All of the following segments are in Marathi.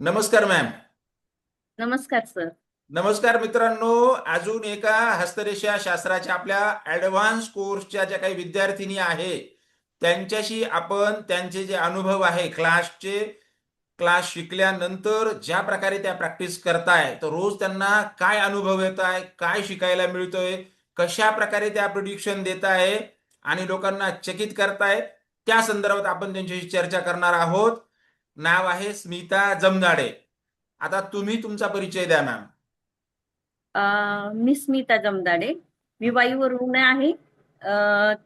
नमस्कार मॅम. नमस्कार सर. नमस्कार मित्रांनो. अजून एका हस्तरेषा शास्त्राच्या आपल्या ऍडव्हान्स कोर्सच्या ज्या काही विद्यार्थिनी आहे त्यांच्याशी आपण त्यांचे जे अनुभव आहे क्लास शिकल्यानंतर ज्या प्रकारे त्या प्रॅक्टिस करताय तर रोज त्यांना काय अनुभव येत आहे, काय शिकायला मिळतोय, कशा प्रकारे त्या प्रिडिक्शन देत आहे आणि लोकांना चकित करताय, त्या संदर्भात आपण त्यांच्याशी चर्चा करणार आहोत. नाव आहे स्मिता जमदाडे. आता तुम्ही तुमचा परिचय द्या मॅम. मी स्मिता जमदाडे. मी वाईवरून आहे.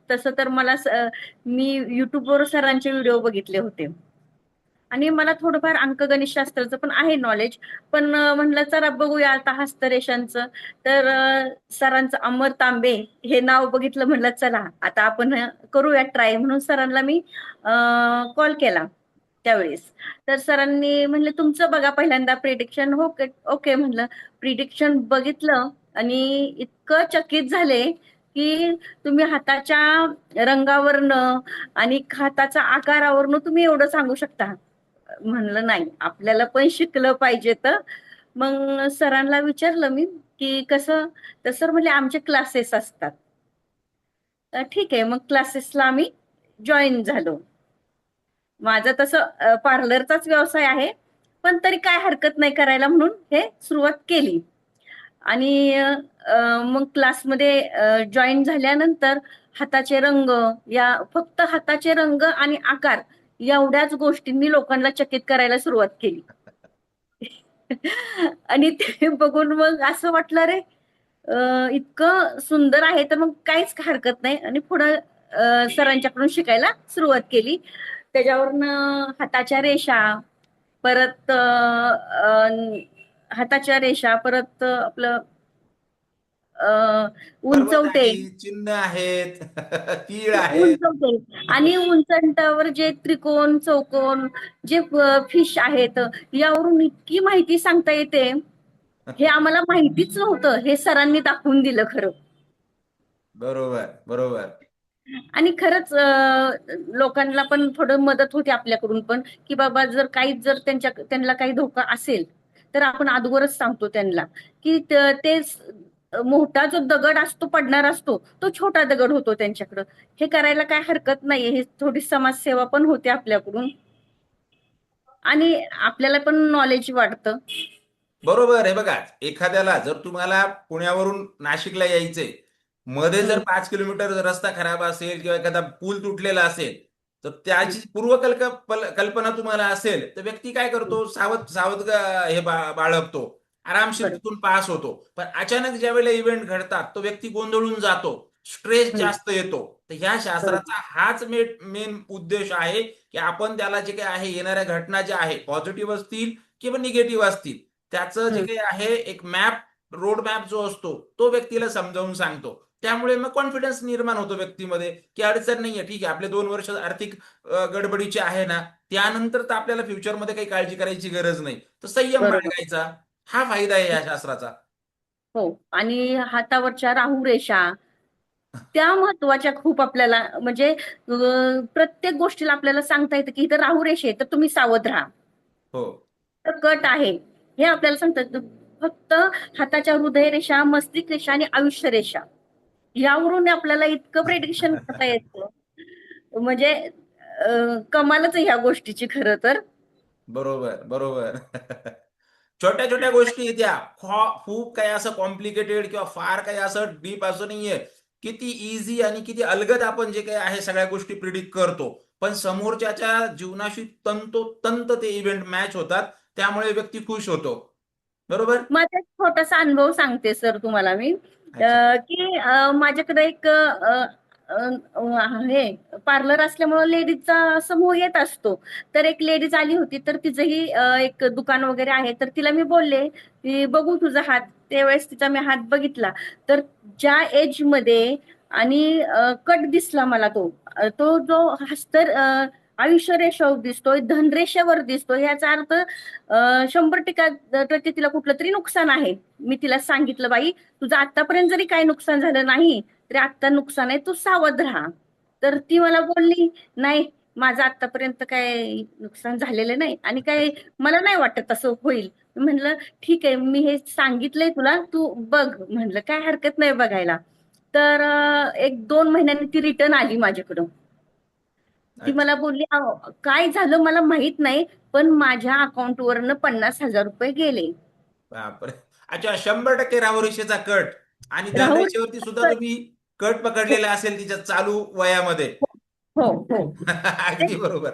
तसं तर मी युट्यूबवर सरांचे व्हिडिओ बघितले होते आणि मला थोडंफार अंकगणित शास्त्राचं पण आहे नॉलेज. पण म्हणलं चला बघूया आता हस्तरेषांचं. तर सरांचं अमर तांबे हे नाव बघितलं, म्हणलं चला आता आपण करूया ट्राय, म्हणून सरांना मी कॉल केला त्यावेळेस. तर सरांनी म्हणले तुमचं बघा पहिल्यांदा प्रिडिक्शन. ओके ओके म्हणलं. प्रिडिक्शन बघितलं आणि इतकं चकित झाले की तुम्ही हाताच्या रंगावरनं आणि हाताच्या आकारावरनं तुम्ही एवढं सांगू शकता. म्हणलं नाही, आपल्याला पण शिकलं पाहिजे. तर मग सरांना विचारलं मी की कसं. तर सर म्हणले आमचे क्लासेस असतात. तर ठीक आहे, मग क्लासेसला आम्ही जॉईन झालो. माझं तसं पार्लरचाच व्यवसाय आहे, पण तरी काय हरकत नाही करायला, म्हणून हे सुरुवात केली. आणि मग क्लासमध्ये जॉईन झाल्यानंतर हाताचे रंग, या फक्त हाताचे रंग आणि आकार एवढ्याच गोष्टींनी लोकांना चकित करायला सुरुवात केली. आणि ते बघून मग असं वाटलं रे, इतकं सुंदर आहे तर मग काहीच हरकत नाही. आणि पुढं सरांच्याकडून शिकायला सुरुवात केली. त्याच्यावरनं हाताच्या रेषा, परत हाताच्या रेषा, परत आपलं पर्वत उंचवटे. आहे, चिन्ह आहेत, तीळ आहेत. उंचवटे आणि उंचवट्यावर जे त्रिकोण चौकोन, जे फिश आहेत, यावरून इतकी माहिती सांगता येते. हे आम्हाला माहितीच नव्हतं, हे सरांनी दाखवून दिलं खरं. बरोबर बरोबर. आणि खरंच लोकांना पण थोडं मदत होते आपल्याकडून पण, की बाबा जर त्यांना काही धोका असेल तर आपण अगोदरच सांगतो त्यांना की मोठा जो दगड असतो, पडणार असतो, तो छोटा दगड होतो त्यांच्याकडं. हे करायला काय हरकत नाहीये. हे थोडी समाजसेवा पण होते आपल्याकडून आणि आपल्याला पण नॉलेज वाढतं. बरोबर आहे. बघा, एखाद्याला जर तुम्हाला पुण्यावरून नाशिकला यायचंय, मध्ये जर हम्म. 5 किलोमीटर रस्ता खराब असेल किंवा एखादा पूल तुटलेला असेल, तर त्याची कल्पना तुम्हाला असेल तर व्यक्ती काय करतो, सावध सावध बाळगतो, आरामशीर बरोबर. तिथून पास होतो. पण अचानक ज्या वेळेला इव्हेंट घडतात तो व्यक्ती गोंधळून जातो, स्ट्रेस हम्म. जास्त येतो. तर ह्या बरोबर. शास्त्राचा हाच मेन उद्देश आहे की आपण त्याला जे काही आहे, येणाऱ्या घटना ज्या आहे, पॉझिटिव्ह असतील किंवा निगेटिव्ह असतील, त्याचं जे हम्म. काही आहे एक रोड मॅप जो असतो तो व्यक्तीला समजावून सांगतो. त्यामुळे मग कॉन्फिडन्स निर्माण होतो व्यक्तीमध्ये की अडचण नाहीये, ठीक आहे, आपले 2 वर्ष आर्थिक गडबडीचे आहे ना, त्यानंतर तर आपल्याला फ्युचरमध्ये काही काळजी करायची गरज नाही, तर संयम बरोबर. बाळगायचा. हा फायदा आहे या शास्त्राचा. हो. आणि हातावरच्या राहू रेषा, त्या महत्वाच्या खूप आपल्याला. म्हणजे प्रत्येक गोष्टीला आपल्याला सांगता येतं की इथं राहू रेषे आहे, तर तुम्ही सावध राहा. हो. तर कट आहे, हे आपल्याला सांगतात. फक्त हाताच्या हृदय रेषा, मस्तिष्क रेषा आणि आयुष्य रेषा, यावरून आपल्याला इतकं प्रेडिक्शन करता येतं. म्हणजे कमालच आहे ह्या गोष्टीची खरं तर. बरोबर बरोबर. छोट्या छोट्या गोष्टी आहेत त्या. खूप काही असं कॉम्प्लिकेटेड किंवा फार काही असं डीप असं नाहीये. किती इझी आणि किती अलगद आपण जे काही आहे सगळ्या गोष्टी प्रिडिक्ट करतो, पण समोरच्याच्या जीवनाशी तंतोतंत ते इव्हेंट मॅच होतात. त्यामुळे व्यक्ती खुश होतो. बरोबर. माझा एक छोटासा अनुभव सांगते सर तुम्हाला मी. अच्छा. की माझ्याकडे एक हे पार्लर असल्यामुळं लेडीजचा समूह येत असतो. तर एक लेडीज आली होती, तर तिचंही एक दुकान वगैरे आहे. तर तिला मी बोलले की बघू तुझा हात. त्यावेळेस तिचा मी हात बघितला, तर ज्या एज मध्ये आणि कट दिसला मला तो, तो जो हस्त आयुष्य रेषावर दिसतोय, धनरेषेवर दिसतोय, याचा अर्थ 100% तिला कुठलं तरी नुकसान आहे. मी तिला सांगितलं, बाई तुझं आतापर्यंत जरी काही नुकसान झालं नाही तरी आता नुकसान आहे, तू सावध राहा. तर ती मला बोलली नाही, माझं आतापर्यंत काय नुकसान झालेलं नाही आणि काय मला नाही वाटत असं होईल. म्हणलं ठीक आहे, मी हे सांगितलंय तुला, तू बघ. म्हणलं काय हरकत नाही बघायला. तर 1-2 महिन्यांनी ती रिटर्न आली माझ्याकडं. ती अच्छा. मला बोलली, "अहो, काय झालं मला माहित नाही, पण माझ्या अकाउंटवरनं 50,000 रुपये गेले." बापरे. अच्छा, 100% राहुरीषेचा कट आणि राहुल धनरेषेवरती सुद्धा तुम्ही कट हो, पकडलेला असेल तिच्या चालू वयामध्ये. हो, हो. ते अगदी बरोबर.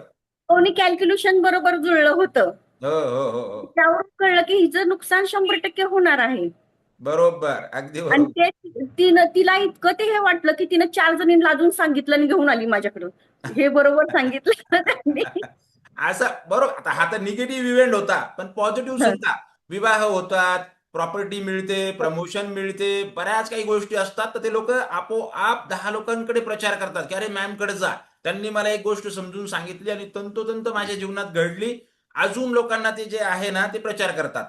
दोन्ही कॅल्क्युलेशन बरोबर जुळलं होतं. हो हो हो हो. त्यावरून कळलं की हिचं नुकसान 100% होणार आहे. बरोबर, अगदी आणि बरोबर. ते तिला इतकं ते हे वाटलं की तिनं 4 जणींना अजून सांगितलं आणि घेऊन आली माझ्याकडं. हे बरोबर सांगितलं त्यांनी. असं बरोबर. आता हा तर निगेटिव्ह इव्हेंट होता, पण पॉझिटिव्ह सुद्धा. विवाह होतात, प्रॉपर्टी मिळते, प्रमोशन मिळते, बऱ्याच काही गोष्टी असतात. तर ते लोक आपोआप 10 लोकांकडे प्रचार करतात की अरे मॅमकडे जा, त्यांनी मला एक गोष्ट समजून सांगितली आणि तंतोतंत माझ्या जीवनात घडली. अजून लोकांना ते जे आहे ना ते प्रचार करतात.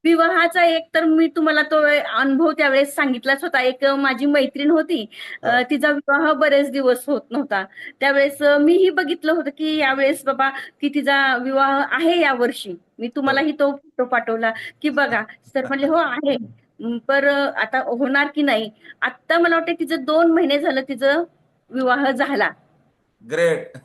विवाहाचा एक तर मी तुम्हाला तो अनुभव त्यावेळेस सांगितलाच होता. एक माझी मैत्रीण होती. हो तिचा विवाह बरेच दिवस होत नव्हता. त्यावेळेस मीही बघितलं होतं की यावेळेस बाबा की तिचा विवाह आहे यावर्षी. मी हो. तुम्हालाही तो फोटो पाठवला की बघा. तर म्हणले हो आहे. पर आता होणार की नाही. आता मला वाटतं तिचं 2 महिने झालं तिचं विवाह झाला. ग्रेट.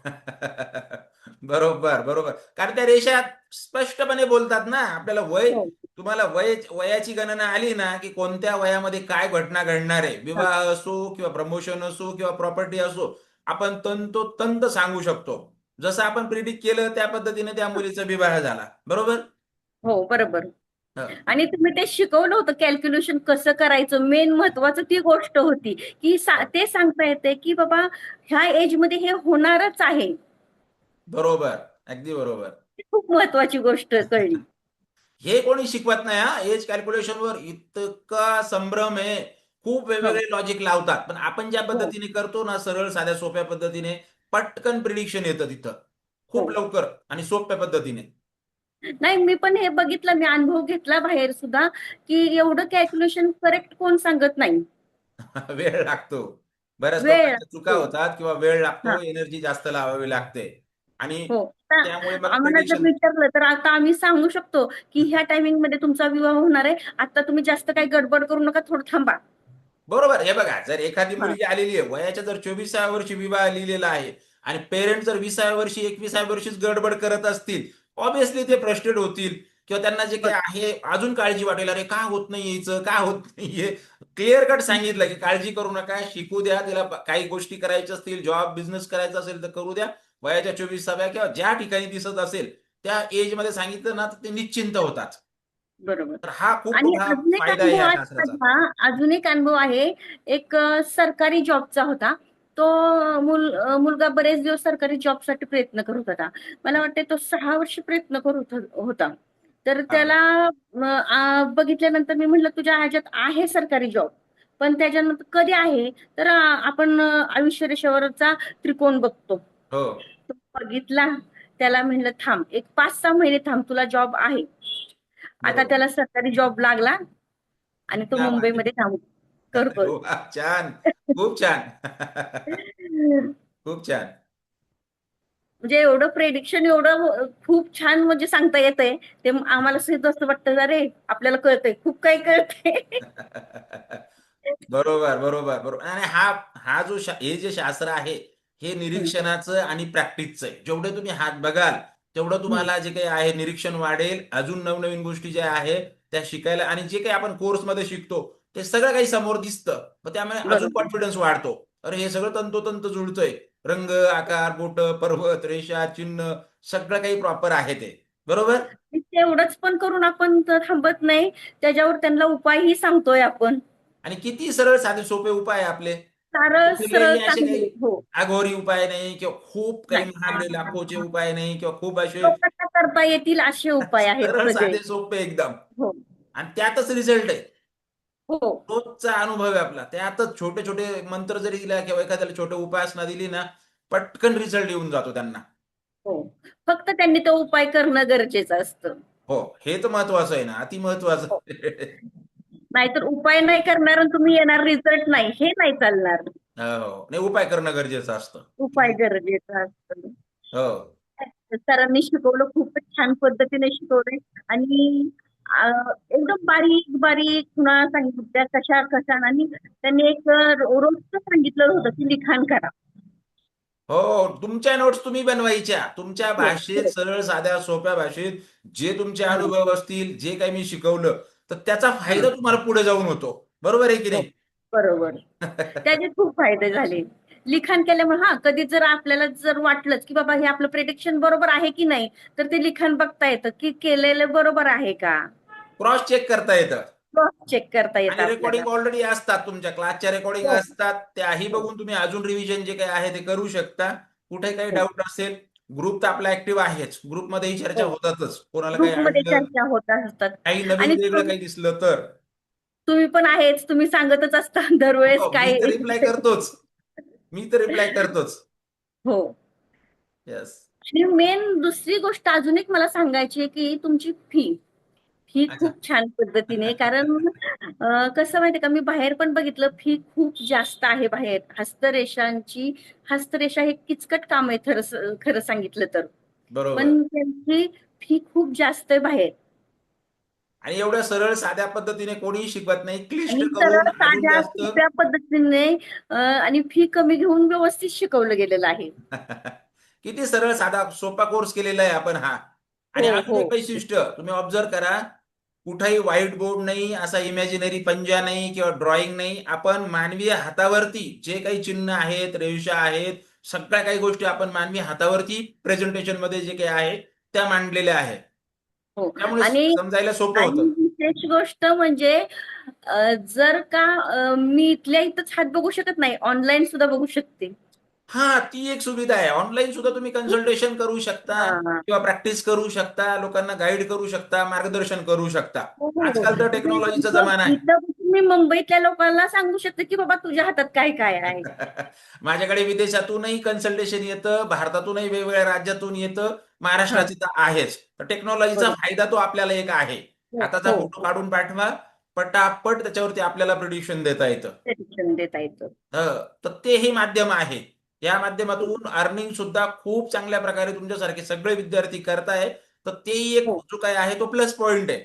बरोबर बरोबर. कारण त्या रेषा स्पष्टपणे बोलतात ना आपल्याला. हो. तुम्हाला वयाची गणना आली ना की कोणत्या वयामध्ये काय घटना घडणार आहे, हा. विवाह असो किंवा प्रमोशन असो किंवा प्रॉपर्टी असो, आपण तंतोतंत सांगू शकतो. जसं आपण प्रिडिक्ट केलं त्या पद्धतीने त्या मुलीचा विवाह झाला. बरोबर. हो, बरोबर. हं. आणि तुम्ही ते शिकवलं होतं कॅल्क्युलेशन कसं करायचं. मेन महत्वाचं ती गोष्ट होती की हो. ते सांगता येते की बाबा ह्या एज मध्ये हे होणारच आहे. बरोबर. अगदी बरोबर. ती खूप महत्वाची गोष्ट कळली. हे कोणी शिकवत नाही हा. एज कॅल्क्युलेशनवर इतका संभ्रम आहे. खूप हो, वेगवेगळे लॉजिक लावतात. पण आपण ज्या हो, पद्धतीने करतो ना, सरळ साध्या सोप्या पद्धतीने, पटकन प्रिडिक्शन येतं तिथं. खूप हो. लवकर आणि सोप्या पद्धतीने. नाही, मी पण हे बघितलं, मी अनुभव घेतला बाहेर सुद्धा की एवढं कॅल्क्युलेशन करेक्ट कोण सांगत नाही. वेळ लागतो. बऱ्याच वेळ लोकांच्या चुका लागतो. होतात किंवा वेळ हा. लागतो, एनर्जी जास्त लावावी लागते आणि हो. आता त्यामुळे मग आम्हाला जर प्रिडिक्शन. विचारलं तर आता आम्ही सांगू शकतो की ह्या टायमिंग मध्ये तुमचा विवाह होणार आहे. आता तुम्ही जास्त काही गडबड करू नका, थोडं थांबा. बरोबर. हे बघा, जर एखादी हा. मुलगी आलेली आहे, वयाच्या जर 24व्या वर्षी विवाह लिहिलेला आहे आणि पेरेंट जर 20व्या वर्षी 21व्या वर्षीच गडबड करत असतील, ऑब्व्हियसली ते फ्रस्ट्रेट होतील किंवा त्यांना जे काही बर. आहे अजून काळजी वाटेल, अरे का होत नाही यायचं, का होत नाहीये. क्लिअर कट सांगितलं की काळजी करू नका, शिकू द्या तिला. काही गोष्टी करायच्या असतील, जॉब बिझनेस करायचा असेल तर करू द्या. वयाच्या 24व्या किंवा ज्या ठिकाणी दिसत असेल त्या एज मध्ये सांगितलं ना तर ते निश्चिंत होतात. बरोबर. तर हा खूप आणि मोठा अजून एक फायदा आहे अनुभव या आहे शास्त्राचा. माझा, अजून एक अनुभव आहे. एक सरकारी जॉबचा होता. तो मुलगा बरेच दिवस सरकारी जॉबसाठी प्रयत्न करत होता. मला वाटते तो 6 वर्ष प्रयत्न करत होता. तर बापरे. त्याला बघितल्यानंतर मी म्हटलं तुझ्या ह्याच्यात आहे सरकारी जॉब, पण त्याच्यानंतर कधी आहे. तर आपण आयुष्य रेषेवरचा त्रिकोण बघतो. हो. तो बघितला. त्याला म्हणलं थांब, एक 5-6 महिने थांब, तुला जॉब आहे. आता बरोबर. त्याला सरकारी जॉब लागला आणि तो क्या बात है. मुंबईमध्ये काम करतोय. वाह! छान. खूप छान. खूप छान. म्हणजे एवढं प्रेडिक्शन एवढं खूप छान म्हणजे सांगता येतंय. ते आम्हाला सुद्धा असं वाटतं अरे आपल्याला कळतंय, खूप काही कळतंय. बरोबर, बरोबर, बरोबर. आणि हा हा जो हे जे शास्त्र आहे, हे हम्म, निरीक्षणाचं आणि प्रॅक्टिसचं आहे. जेवढे तुम्ही हात बघाल, तेवढं हम्म, तुम्हाला जे काही आहे निरीक्षण वाढेल. अजून नवनवीन गोष्टी ज्या आहेत त्या शिकायला आणि जे काही आपण कोर्समध्ये शिकतो, ते सगळं काही समोर दिसतं. मग त्यामुळे अजून बरोबर. कॉन्फिडन्स वाढतो. अरे हे सगळं तंतोतंत जुळतंय. रंग, आकार, बोटं, पर्वत, रेषा, चिन्ह सगळं काही प्रॉपर आहे ते. बरोबर? तेवढंच पण करून आपण तर थांबत नाही. त्याच्यावर त्यांना उपायही सांगतोय आपण. आणि किती सरळ साधे सोपे उपाय आहे आपले. सरळ सरळ कुठलेही असे चांगले. काही हो. अघोरी उपाय नाही किंवा खूप काही नाही. महागडे लाखोचे उपाय नाही किंवा खूप असे लोकांना करता येतील असे उपाय आहेत सरळ सगळे. साधे सोपे एकदम. हो. आणि त्यातच रिझल्ट आहे. हो. रोजचा अनुभव आहे आपला. त्यातच छोटे छोटे मंत्र जरी दिला किंवा एखाद्याला छोटे उपासना दिली ना, पटकन रिझल्ट येऊन जातो त्यांना. हो. फक्त त्यांनी तो उपाय करणं गरजेचं असतं. हो, हे तर महत्वाचं आहे ना, अति महत्वाचं. हो. नाहीतर उपाय नाही करणार आणि तुम्ही येणार रिझल्ट नाही, हे नाही चालणार. हो, नाही उपाय करणं गरजेचं असतं. उपाय गरजेचा असतो. हो. सरांनी शिकवलं, खूपच छान पद्धतीने शिकवलंय. आणि एकदम बारीक बारीक खुणा सांगितल्या कशा कशा. आणि त्यांनी एक रोजचं सांगितलं होतं की लिखाण करा. हो, तुमच्या नोट्स तुम्ही बनवायच्या तुमच्या हो भाषेत, हो सरळ साध्या सोप्या भाषेत. जे तुमचे हो अनुभव असतील, जे काही मी शिकवलं, तर त्याचा हो फायदा तुम्हाला पुढे जाऊन होतो. बरोबर आहे की हो, नाही? बरोबर. त्याचे खूप फायदे झाले. लिखाण केल्यामुळे कधी जर आपल्याला जर वाटलंच की बाबा हे आपलं प्रेडिक्शन बरोबर आहे की नाही, तर ते लिखाण बघता येतं की केलेलं बरोबर आहे का. क्रॉस चेक करता येतं. क्रॉस चेक करता येतं आणि आपल्याला. रेकॉर्डिंग ऑलरेडी असतात, तुमच्या क्लासच्या रेकॉर्डिंग हो असतात, त्याही हो बघून तुम्ही अजून रिव्हिजन जे काही आहे ते करू शकता. कुठे काही हो डाऊट असेल, ग्रुप तर आपला ऍक्टिव्ह आहेच, ग्रुपमध्येही चर्चा हो, होतातच, कोणाला काही ग्रुपमध्ये अडलं, चर्चा होत असतात. काही नवीन आणि वेगळं काही दिसलं तर. तुम्ही पण आहेच, तुम्ही सांगतच असता दरवेळेस हो, मी काय तर रिप्लाय आहे. करतोच. मी तर रिप्लाय करतोच. हो. येस. आणि मेन दुसरी गोष्ट अजून एक मला सांगायची आहे की तुमची फी फी अच्छा. खूप छान पद्धतीने. कारण कसं माहितीये का, मी बाहेर पण बघितलं, फी खूप जास्त आहे बाहेर हस्तरेषांची. हस्तरेषा हे किचकट काम आहे खरं सांगितलं तर. बरोबर. पण त्यांची फी खूप जास्त आहे बाहेर. आणि एवढ्या सरळ साध्या पद्धतीने कोणीही शिकवत नाही, क्लिष्ट आणि करून सरळ अजून साध्या जास्त. सोप्या पद्धतीने आणि फी कमी घेऊन व्यवस्थित शिकवलं गेलेलं आहे. किती सरळ साधा सोपा कोर्स केलेला आहे आपण हा. आणि हो अजून हो एक वैशिष्ट्य तुम्ही ऑब्झर्व करा, कुठेही व्हाईट बोर्ड नाही, असा इमॅजिनरी पंजा नाही किंवा ड्रॉइंग नाही. आपण मानवीय हातावरती जे काही चिन्ह आहेत, रेषा आहेत, सगळ्या काही गोष्टी आपण मानवी हातावरती प्रेझेंटेशन मध्ये जे काही आहे त्या मांडलेल्या आहेत. हो. त्यामुळे आणि समजायला सोपं आणि होतं. विशेष गोष्ट म्हणजे जर का मी इथल्या इथंच हात बघू शकत नाही, ऑनलाईन सुद्धा बघू शकते. हा, ती एक सुविधा आहे. ऑनलाईन सुद्धा तुम्ही कन्सल्टेशन करू शकता हा. किंवा प्रॅक्टिस करू शकता, लोकांना गाईड करू शकता, मार्गदर्शन करू शकता. हो हो हो. आजकाल तर आता टेक्नॉलॉजीचा जमाना आहे. इथं बसून मी मुंबईतल्या लोकांना सांगू शकते की बाबा तुझ्या हातात काय काय आहे. माझ्याकडे विदेशातूनही कन्सल्टेशन येतं, भारतातूनही वेगवेगळ्या राज्यातून येतं, हा, महाराष्ट्राची तर आहेच. तर टेक्नॉलॉजीचा बरोबर. फायदा तो आपल्याला एक आहे. हो आताचा हो फोटो हो. काढून पाठवा, पटापट त्याच्यावरती आपल्याला प्रिडिक्शन देता येतं. शिक्षण देता येतं. तर ते हे माध्यम आहे. या माध्यमातून अर्निंग सुद्धा खूप चांगल्या प्रकारे तुमच्यासारखे सगळे विद्यार्थी करताय. तर तेही एक हो. जो काय आहे तो प्लस पॉइंट आहे.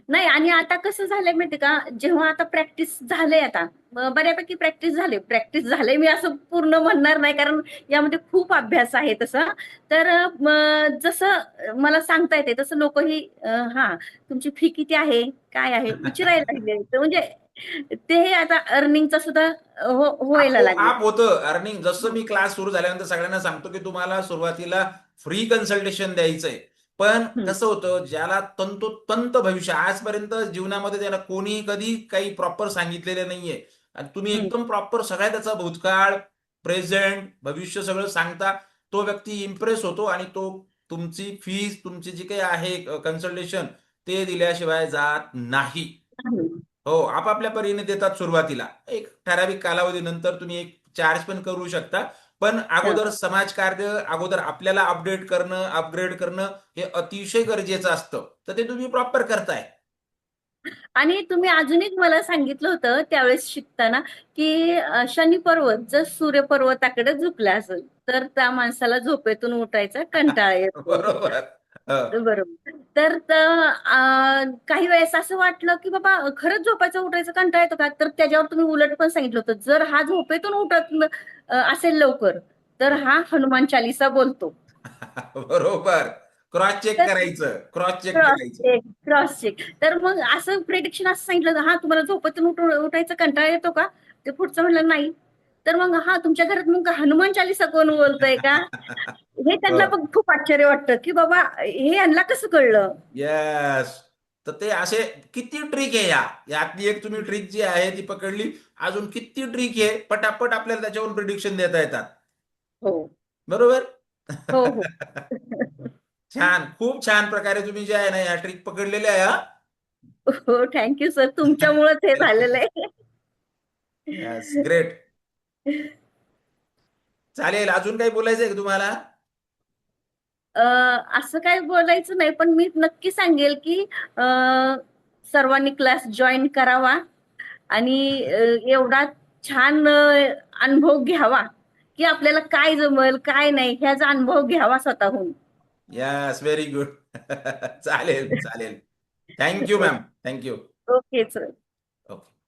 नाही, आणि आता कसं झालंय माहिती का, जेव्हा आता प्रॅक्टिस झालंय, आता बऱ्यापैकी प्रॅक्टिस झालंय, मी असं पूर्ण म्हणणार नाही कारण यामध्ये खूप अभ्यास आहे तसा. तर जसं मला सांगता येते तसं लोकही हा तुमची फी किती आहे, काय आहे विचारायला लागले. तर म्हणजे ते आता अर्निंगचा सुद्धा व्हायला लागले. आपोआप होतं अर्निंग. जसं मी क्लास सुरू झाल्यानंतर सगळ्यांना सांगतो की तुम्हाला सुरुवातीला फ्री कन्सल्टेशन द्यायचंय. पण हम्म, कसं होतं, ज्याला तंतोतंत भविष्य आजपर्यंत जीवनामध्ये त्याला कोणी कधी काही प्रॉपर सांगितलेलं नाहीये, आणि तुम्ही हम्म, एकदम प्रॉपर सगळ्या त्याचा भूतकाळ, प्रेझेंट, भविष्य सगळं सांगता, तो व्यक्ती इम्प्रेस होतो आणि तो तुमची फीस, तुमची जी काही आहे कन्सल्टेशन, ते दिल्याशिवाय जात नाही. हम्म. हो, आपापल्या परीने देतात सुरुवातीला. एक ठराविक कालावधीनंतर तुम्ही एक चार्ज पण करू शकता. पण हा. अगोदर समाजकार्य, अगोदर आपल्याला अपडेट करणं, अपग्रेड करणं हे अतिशय गरजेचं असतं. तर ते तुम्ही प्रॉपर करताय. आणि तुम्ही अजून एक मला सांगितलं होतं त्यावेळेस शिकताना की शनी पर्वत जर सूर्य पर्वताकडे झुकला असेल तर त्या माणसाला झोपेतून उठायचा कंटाळा येतो. बरोबर. हं. बरोबर. तर काही वेळेस असं वाटलं की बाबा खरंच झोपायचं उठायचं कंटाळा येतो का, तर त्याच्यावर तुम्ही उलट पण सांगितलं होतं, जर हा झोपेतून उठत असेल लवकर तर हा हनुमान चालीसा बोलतो. बरोबर. क्रॉस चेक तर करायचं. क्रॉस चेक क्रॉस करायचं. Check, cross check. तर मग असं प्रेडिक्शन असं सांगितलं, हा तुम्हाला झोपेतून उठायचं कंटाळा येतो का, ते पुढचं म्हणलं नाही. तर मग हा तुमच्या घरात मग हनुमान चालीसा कोण बोलतोय का, हे त्यांना हो. मग खूप आश्चर्य वाटतं की बाबा हे यांना कसं कळलं. येस. तर ते असे किती ट्रिक आहे यातली एक तुम्ही ट्रिक जी आहे ती पकडली. अजून किती ट्रिक आहे, पटापट आपल्याला त्याच्यावरून प्रिडिक्शन देता येतात. हो बरोबर. हो हो. छान, खूप छान प्रकारे तुम्ही जे आहे ना या ट्रिक पकडलेल्या आहे हा. हो, थँक्यू सर, तुमच्यामुळेच हे झालेलं आहे. Yes, great. चालेल, अजून काही बोलायचं आहे का तुम्हाला? अ, असं काय बोलायचं नाही, पण मी नक्की सांगेल की अ, सर्वांनी क्लास जॉईन करावा आणि एवढा छान अनुभव घ्यावा की आपल्याला काय जमल काय नाही ह्याचा अनुभव घ्यावा स्वतःहून. Yes, very good. चालेल, चालेल. Thank you ma'am, thank you. Okay sir. Okay.